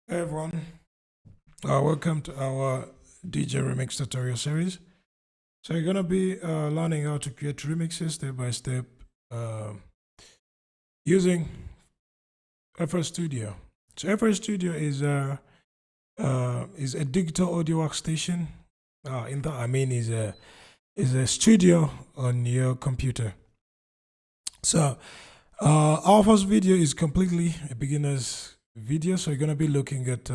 Hey everyone, welcome to our DJ Remix tutorial series. So you're gonna be learning how to create remixes step by step uh, using FL Studio. So FL Studio is a digital audio workstation. In that I mean is a studio on your computer. So our first video is completely a beginner's video. So you're gonna be looking at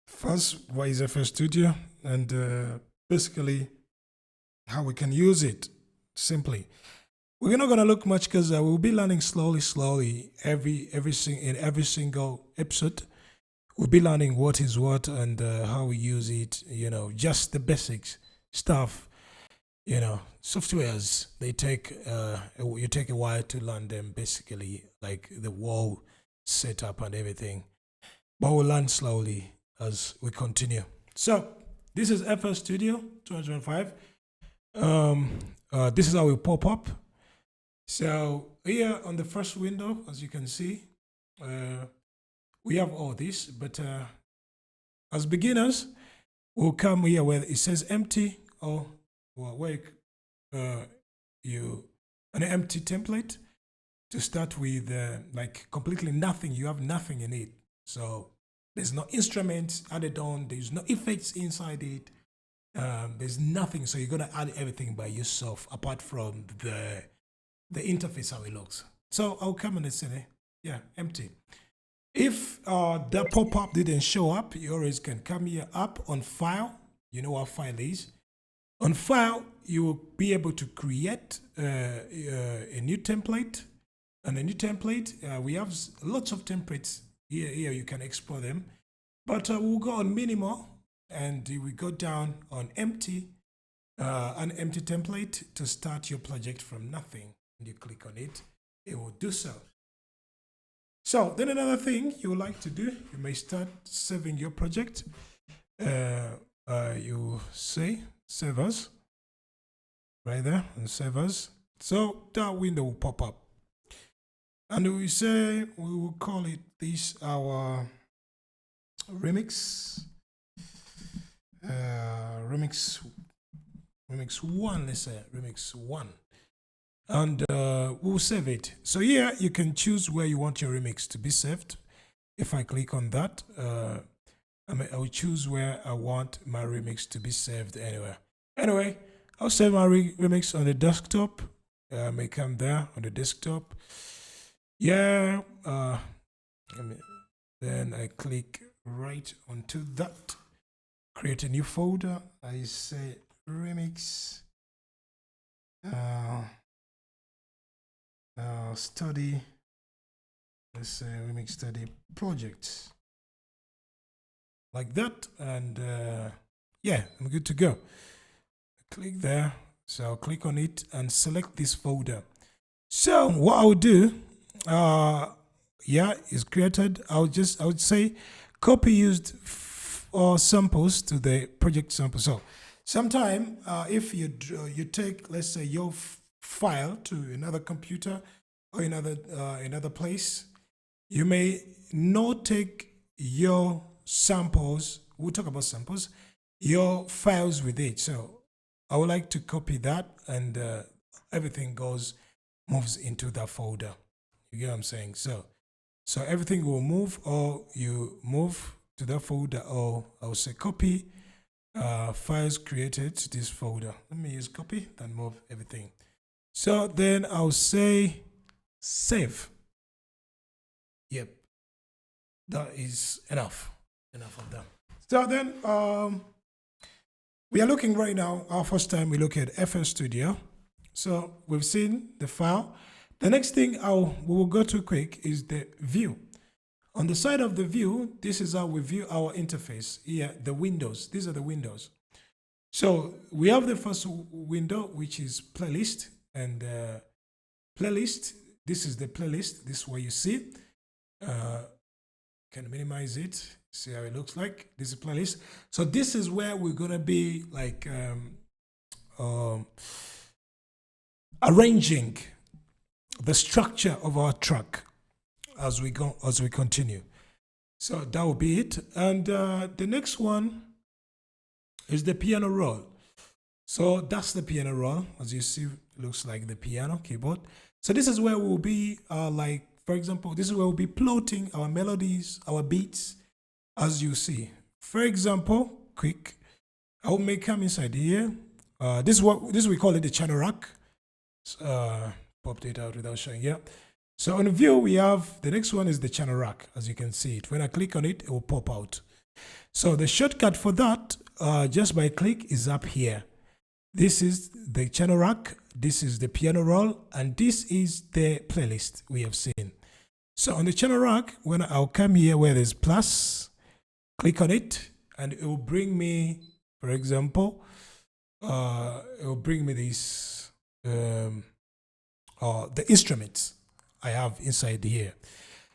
first what is FL Studio and basically how we can use it simply. We're not gonna look much because we'll be learning slowly in every single episode. We'll be learning what is what and how we use it. Just the basics stuff. Softwares they take you take a while to learn them. Basically, like the wall setup and everything. But we'll learn slowly as we continue. So this is FL Studio 2005. This is how it pop up. So here on the first window, as you can see, we have all this, but as beginners, we'll come here where it says empty or where you an empty template to start with, like completely nothing. You have nothing in it, so there's no instruments added on. There's no effects inside it. There's nothing, so you're gonna add everything by yourself apart from the interface how it looks. So I'll come and say, yeah, empty. If that pop-up didn't show up, you always can come here up on file. You know what file is. On file, you will be able to create a new template. And a new template, we have lots of templates here. Here you can explore them. But we'll go on minimal and we go down on empty, an empty template to start your project from nothing. And you click on it, it will do so. So then another thing you would like to do, you may start saving your project. You say save as right there and save as. So that window will pop up. And we say we will call it this our remix. Remix one, let's say remix one. And we'll save it. So here you can choose where you want your remix to be saved. If I click on that, I will choose where I want my remix to be saved anywhere. Anyway, I'll save my remix on the desktop. I may come there on the desktop. Yeah. Then I click right onto that. Create a new folder. I say remix. Study. Let's say remix study projects. Like that, and yeah, I'm good to go. Click there. So I'll click on it and select this folder. So what I'll do, yeah, is created. I would say copy used or samples to the project sample. So sometime if you take, let's say, your file to another computer or another place, you may not take your samples. We'll talk about samples. Your files with it. So I would like to copy that, and everything moves into that folder. You get what I'm saying? So everything will move, or you move to that folder, or I'll say copy files created to this folder. Let me use copy, then move everything. So then I'll say save. Yep, that is enough of that. So then we are looking right now, our first time we look at FL Studio. So we've seen the file. The next thing we will go to quick is the view. On the side of the view, this is how we view our interface. Here, the windows. These are the windows. So we have the first window, which is playlist. And playlist, this is the playlist. This is what you see. Can minimize it. See how it looks like. This is playlist. So this is where we're gonna be like arranging the structure of our track as we continue. So that will be it. And the next one is the piano roll. So that's the piano roll. As you see, it looks like the piano keyboard. So this is where we'll be like, for example, this is where we'll be plotting our melodies, our beats, as you see. For example, quick, I may come inside here. This we call it the channel rack. Popped it out without showing. Yeah. So on the view, we have the next one is the channel rack. As you can see it, when I click on it, it will pop out. So the shortcut for that, just by click, is up here. This is the channel rack. This is the piano roll, and this is the playlist we have seen. So on the channel rack, when I'll come here where there's plus, click on it, and it will bring me, for example, it will bring me this, the instruments I have inside here.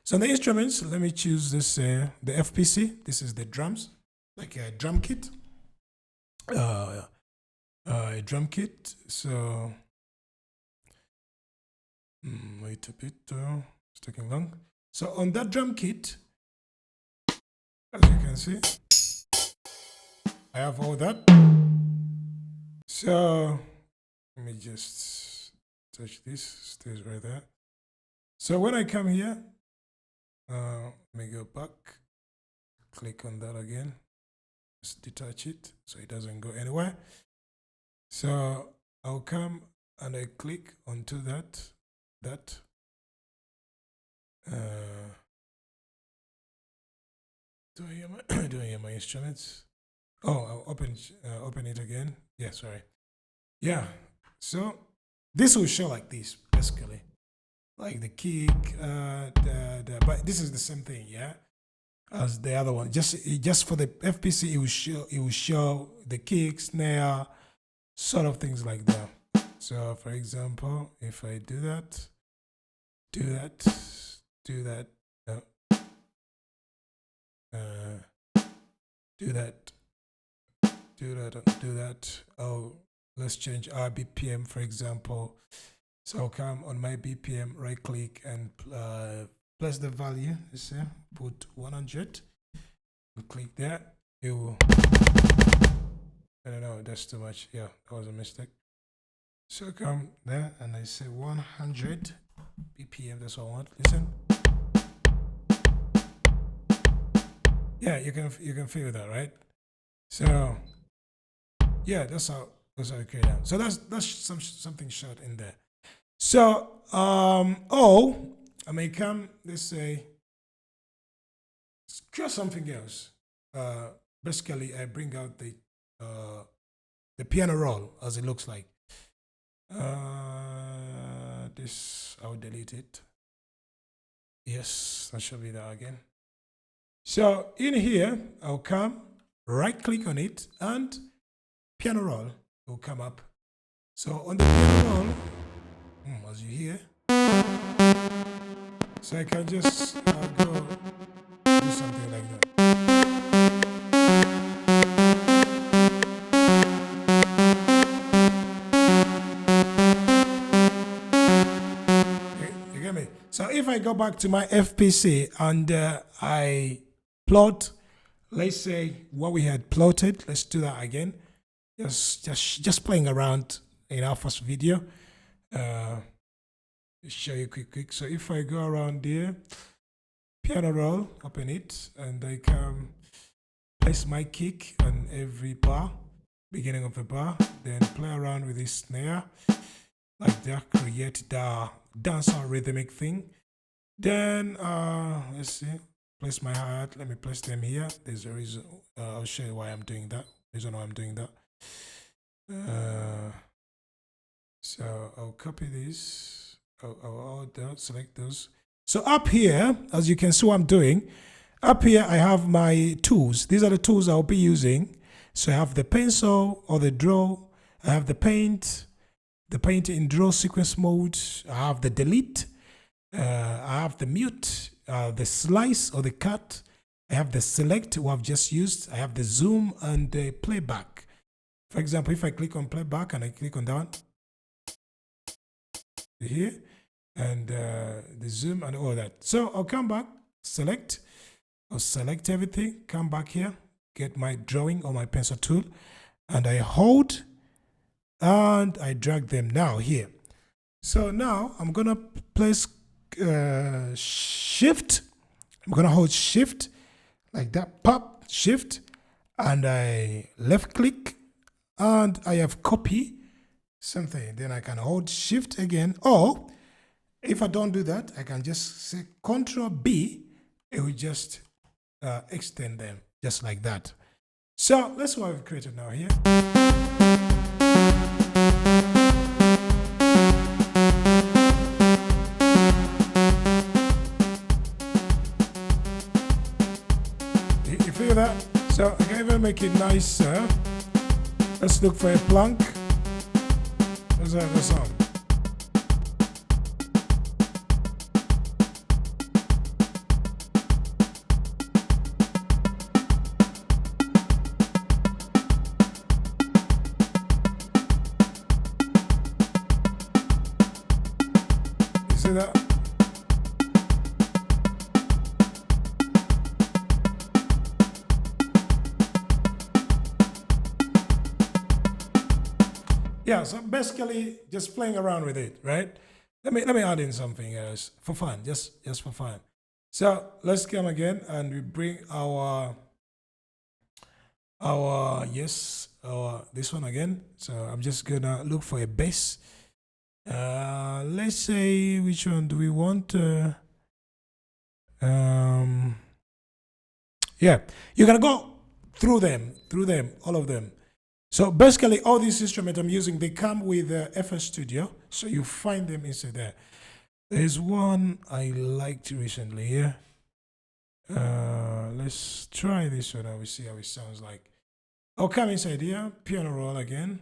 So the instruments, let me choose this, the FPC. This is the drums, like a drum kit. A drum kit. So wait a bit, it's taking long. So on that drum kit, as you can see, I have all that. So let me just touch this, stays right there. So when I come here, let me go back, click on that again, just detach it so it doesn't go anywhere. So I'll come and I click onto that. Do I hear my instruments? Oh, I'll open it again. Yeah, sorry. Yeah. So this will show like this, basically, like the kick. But this is the same thing, yeah, as the other one. Just for the FPC, it will show the kick, snare, sort of things like that. So for example, if I do that, do that. Oh, let's change our BPM, for example. So I'll come on my BPM, right click and place the value. Let's say put 100. We'll click there. It will. I don't know, that's too much. Yeah, that was a mistake. So come there and I say 100 BPM. That's what I want. Listen. Yeah, you can feel that, right? So yeah, that's how I create that. So that's something short in there. So I may come, let's say, create something else. Basically, I bring out the piano roll as it looks like. This I'll delete it. Yes, that should be there again. So in here, I'll come, right click on it, and piano roll will come up. So on the piano roll, as you hear, so I can just go do something like that. You get me? So if I go back to my FPC and I plot, let's say what we had plotted, let's do that again. Just playing around in our first video. Show you quick. So if I go around there, piano roll, open it, and I can place my kick on every bar, beginning of the bar, then play around with this snare, like that, create the dancehall rhythmic thing. Then let's see, place my hi-hat. Let me place them here. There's a reason. I'll show you why I'm doing that. Reason why I'm doing that. So I'll copy this. I'll select those. So up here, as you can see what I'm doing, up here I have my tools. These are the tools I'll be using. So I have the pencil or the draw. I have the paint in draw sequence mode. I have the delete. I have the mute, the slice or the cut. I have the select, what I've just used. I have the zoom and the playback. For example, if I click on playback and I click on that one, here, and the zoom and all that. So I'll come back, select, I'll select everything, come back here, get my drawing or my pencil tool, and I hold and I drag them now here. So now I'm gonna place shift. I'm gonna hold shift like that, pop, shift, and I left click, and I have copy something. Then I can hold shift again, or if I don't do that, I can just say Control B. It will just extend them just like that. So that's what we've created now here. You feel that? So I can even make it nicer. Let's look for a plank. Let's have this on. See that? Yeah, so basically just playing around with it, right? Let me add in something else for fun, just for fun. So let's come again and we bring our this one again. So I'm just gonna look for a base. Let's say, which one do we want? Yeah, you're gonna go through them, all of them. So basically, all these instruments I'm using, they come with FL Studio, so you find them inside there. There's one I liked recently here. Let's try this one and we see how it sounds like. I'll come inside here, piano roll again.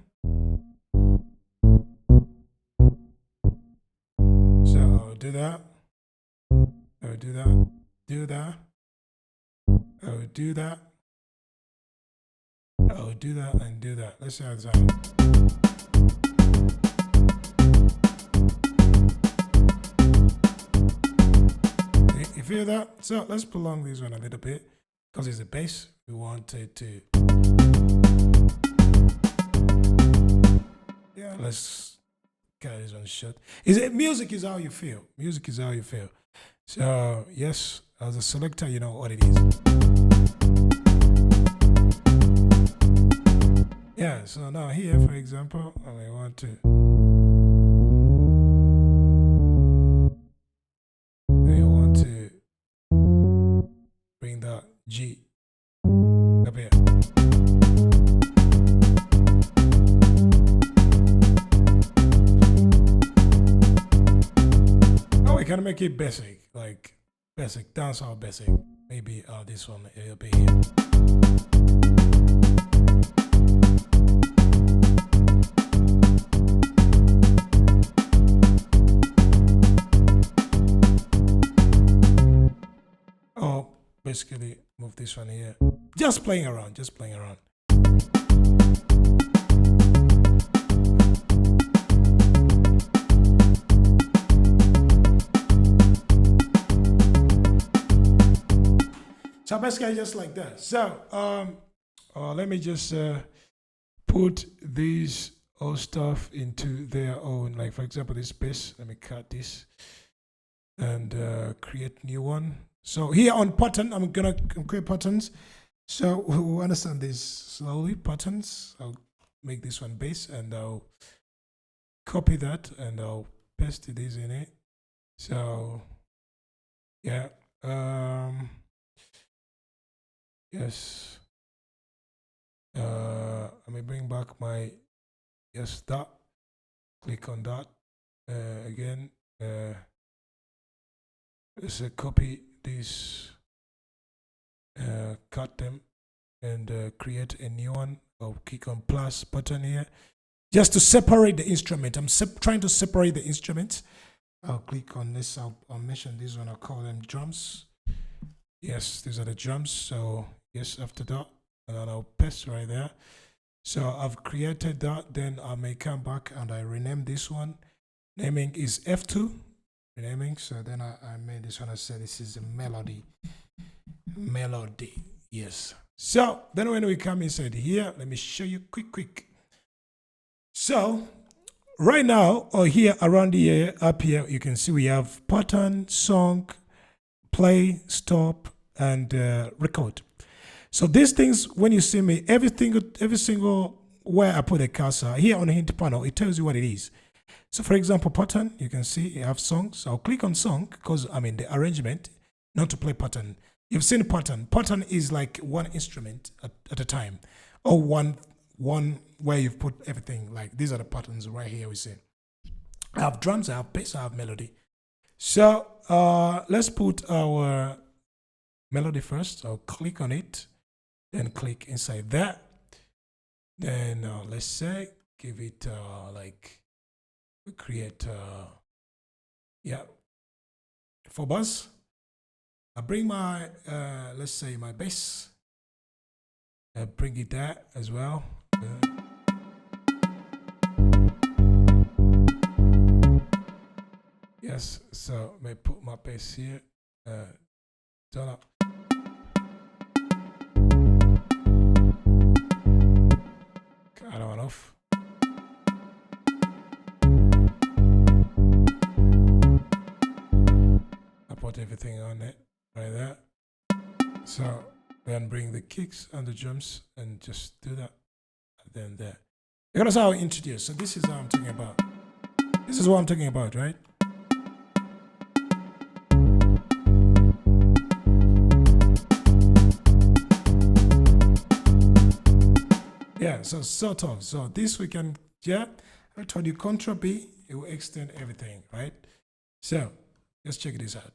So I'll do that. I'll do that. Do that. I'll do that. I'll do that and do that. Let's see how it sounds. You feel that? So let's prolong this one a little bit because it's a bass. We want it to. Yeah, let's get this one short. Music is how you feel. Music is how you feel. So yes, as a selector, you know what it is. Yeah, so now here, for example, I want to. I want to bring that G up here. Oh, we can make it basic, like basic, dancehall basic. Maybe this one will be here. Basically move this one here. Just playing around, just playing around. So basically just like that. So let me just put these old stuff into their own, like for example this bass. Let me cut this and create new one. So here on pattern, I'm gonna create patterns. So we'll understand this slowly. Patterns. I'll make this one base and I'll copy that and I'll paste this in it. So yeah. Yes. Let me bring back my that. Click on that again. Let's copy these, cut them, and create a new one. I'll click on plus button here, just to separate the instrument. I'm trying to separate the instruments. I'll click on this. I'll mention this one. I'll call them drums. Yes, these are the drums. So yes, after that, and then I'll paste right there. So I've created that. Then I may come back and I rename this one. Naming is F2. Renaming. So then I made this one. I said this is a melody. melody. Yes. So then when we come inside here, let me show you quick. So right now, or here around here, up here, you can see we have pattern, song, play, stop, and record. So these things, when you see me, every single where I put a cursor here on the hint panel, it tells you what it is. So for example, pattern, you can see you have songs. I'll click on song because I'm in the arrangement, not to play pattern. You've seen pattern. Pattern is like one instrument at a time, or one where you've put everything. Like these are the patterns right here we see. I have drums, I have bass, I have melody. So let's put our melody first. I'll click on it, then click inside that. Then let's say give it like we create 4 bars. I bring my let's say my bass. I bring it there as well. Yes, so I may put my bass here. Turn up. I don't want off. I put everything on it right there. So then bring the kicks and the drums and just do that. And then there. Because how I introduce. So this is how I'm talking about. This is what I'm talking about, right? Yeah, so sort of. So this we can, I told you Control B, it will extend everything, right? So let's check this out.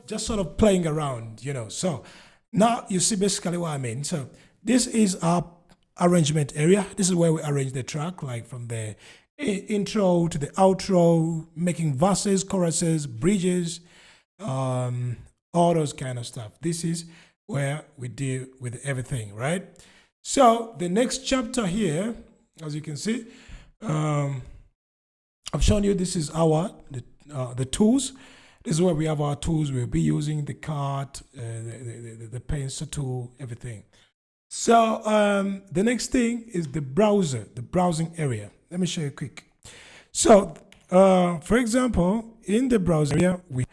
Just sort of playing around, So now you see basically what I mean. So this is our arrangement area. This is where we arrange the track, like from the intro to the outro, making verses, choruses, bridges, all those kind of stuff. This is where we deal with everything, right? So the next chapter here, as you can see, I've shown you this is the tools. This is where we have our tools. We'll be using the card, the pencil tool, everything. So the next thing is the browser, the browsing area. Let me show you quick. So for example, in the browser area, we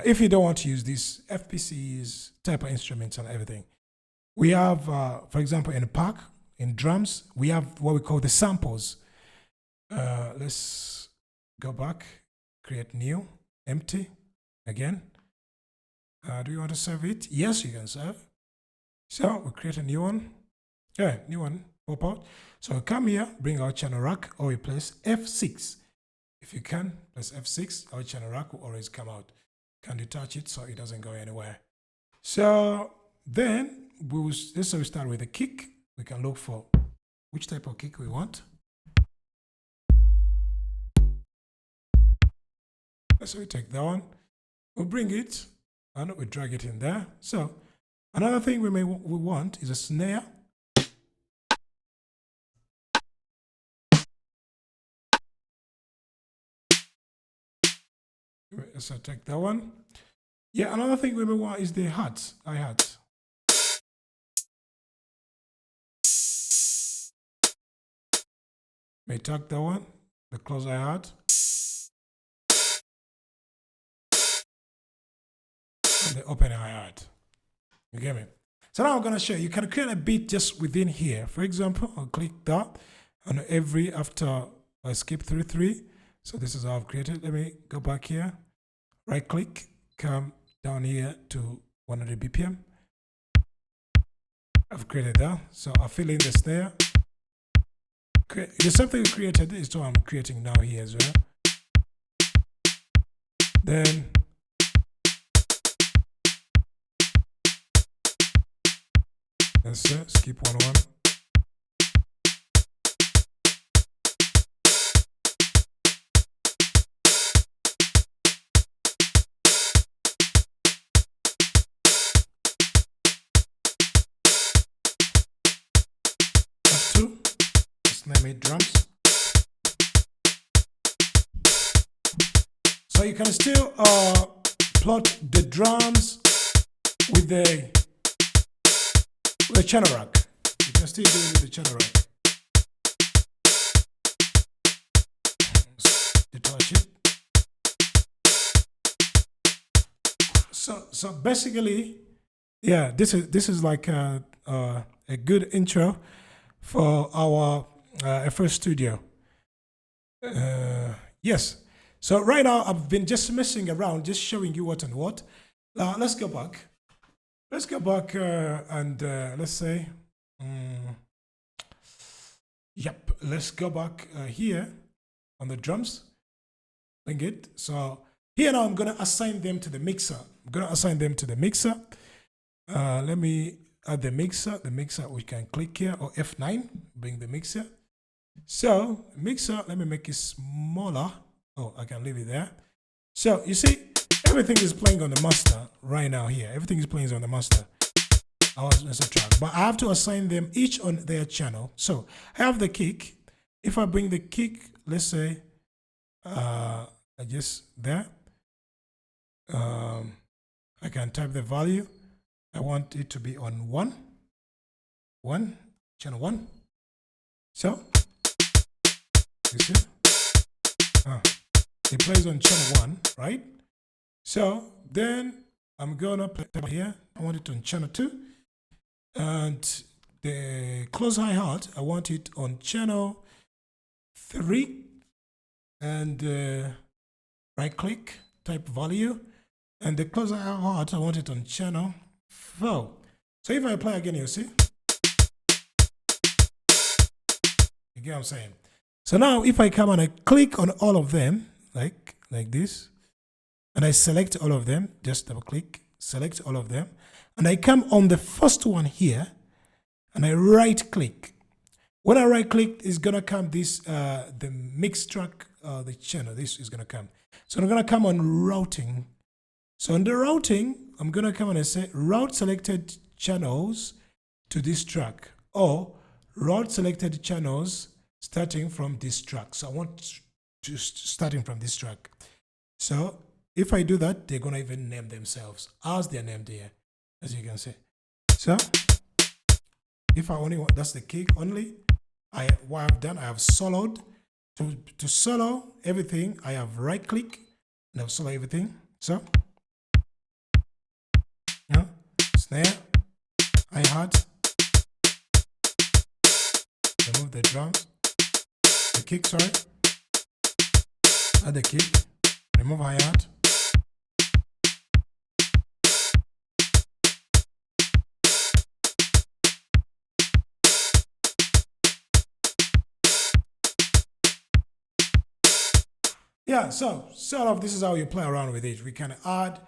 if you don't want to use these FPCs, type of instruments and everything, we have, for example, in the pack, in drums, we have what we call the samples. Let's go back. Create new, empty, again. Do you want to save it? Yes, you can save. So we create a new one. Yeah, new one, pop out. So we come here, bring our channel rack, or we press F6. If you can, press F6, our channel rack will always come out. Can detach it so it doesn't go anywhere. So then, so we start with a kick. We can look for which type of kick we want. So we take that one, we'll bring it, and we drag it in there. So another thing we want is a snare. So take that one. Yeah, another thing we may want is the hi-hats. May take that one, the close hi-hat. The open hi-hat. You get me? So now I'm going to show you. You can create a beat just within here. For example, I'll click that on after I skip through 3. So this is how I've created. Let me go back here. Right click, come down here to 100 BPM. I've created that. So I'll fill in the snare. The same thing we created is what I'm creating now here as well. Then That's it. Skip 1 1. F2. Let's name it drums. So you can still plot the drums with the channel rack. You can still do it with the channel rack. Detach it. So basically, yeah, this is like a good intro for our FL Studio. Yes. So right now I've been just messing around, just showing you what and what. Let's go back. Let's go back and let's say, yep, let's go back here on the drums. Bring it. So here now I'm going to assign them to the mixer. I'm going to assign them to the mixer. Let me add the mixer. The mixer, we can click here or F9, bring the mixer. So mixer, let me make it smaller. Oh, I can leave it there. So you see, everything is playing on the master right now here. Everything is playing on the master. Master track. But I have to assign them each on their channel. So I have the kick. If I bring the kick, let's say, just there. I can type the value. I want it to be on 1, channel 1. So, you see? It plays on channel 1, right? So then I'm gonna play here. I want it on channel 2. And the close hi-hat, I want it on channel 3. And right click, type value. And the close hi-hat, I want it on channel 4. So if I play again, you see? You get what I'm saying? So now if I come and I click on all of them, like this, and I select all of them, just double click, select all of them, and I come on the first one here, and I right click. When I right click, it's gonna come this, the mix track, the channel, this is gonna come. So I'm gonna come on routing. So on the routing, I'm gonna come and say route selected channels to this track, or route selected channels starting from this track. So I want to starting from this track. So if I do that, they're gonna even name themselves as they're named here, as you can see. So if I only want, that's the kick only. What I've done, I have soloed. To solo everything, I have right click and I've solo everything. So snare, hi-hat, remove the drums, the kick, sorry, add the kick, remove hi-hat, yeah, so sort of this is how you play around with it. We can add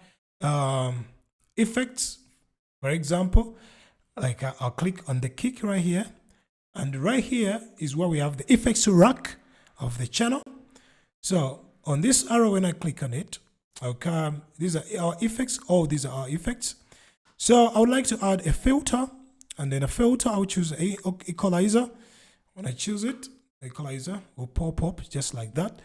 effects. For example, like I'll click on the kick right here, and right here is where we have the effects rack of the channel. So on this arrow, when I click on it, I'll come, these are our effects, all these are our effects. So I would like to add a filter, and then a filter, I'll choose a equalizer. When I choose it, equalizer will pop up just like that.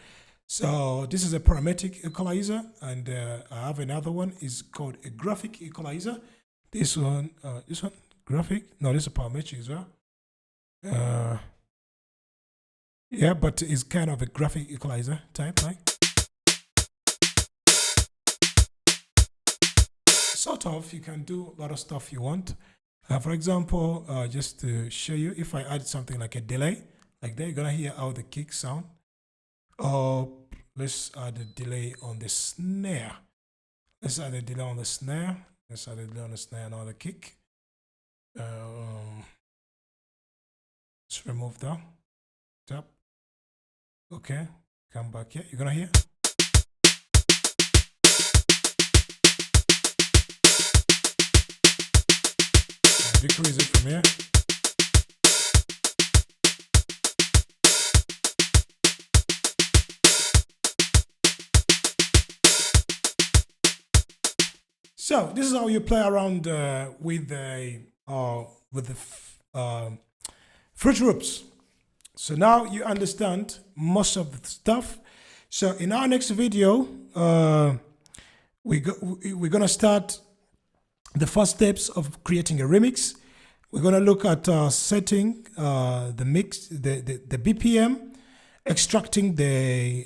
So this is a parametric equalizer, and I have another one is called a graphic equalizer. This one, graphic. No, this is a parametric as well. Yeah, but it's kind of a graphic equalizer type, like. Sort of, you can do a lot of stuff you want. For example, just to show you, if I add something like a delay, like that, you're gonna hear how the kick sound. Or let's add a delay on the snare. Let's add a delay on the snare. Let's add a delay on the snare and on the kick. Let's remove that. Tap. Okay. Come back here. You're gonna hear. decrease it from here. So this is how you play around with the Fruit Loops. So now you understand most of the stuff. So in our next video, we're gonna start the first steps of creating a remix. We're gonna look at setting the mix, the BPM, extracting the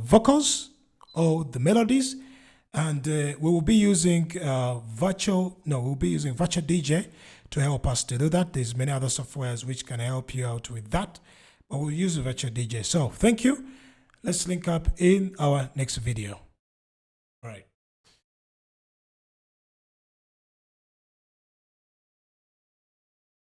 vocals or the melodies. And we will be using Virtual DJ to help us to do that. There's many other softwares which can help you out with that, but we'll use Virtual DJ. So thank you. Let's link up in our next video.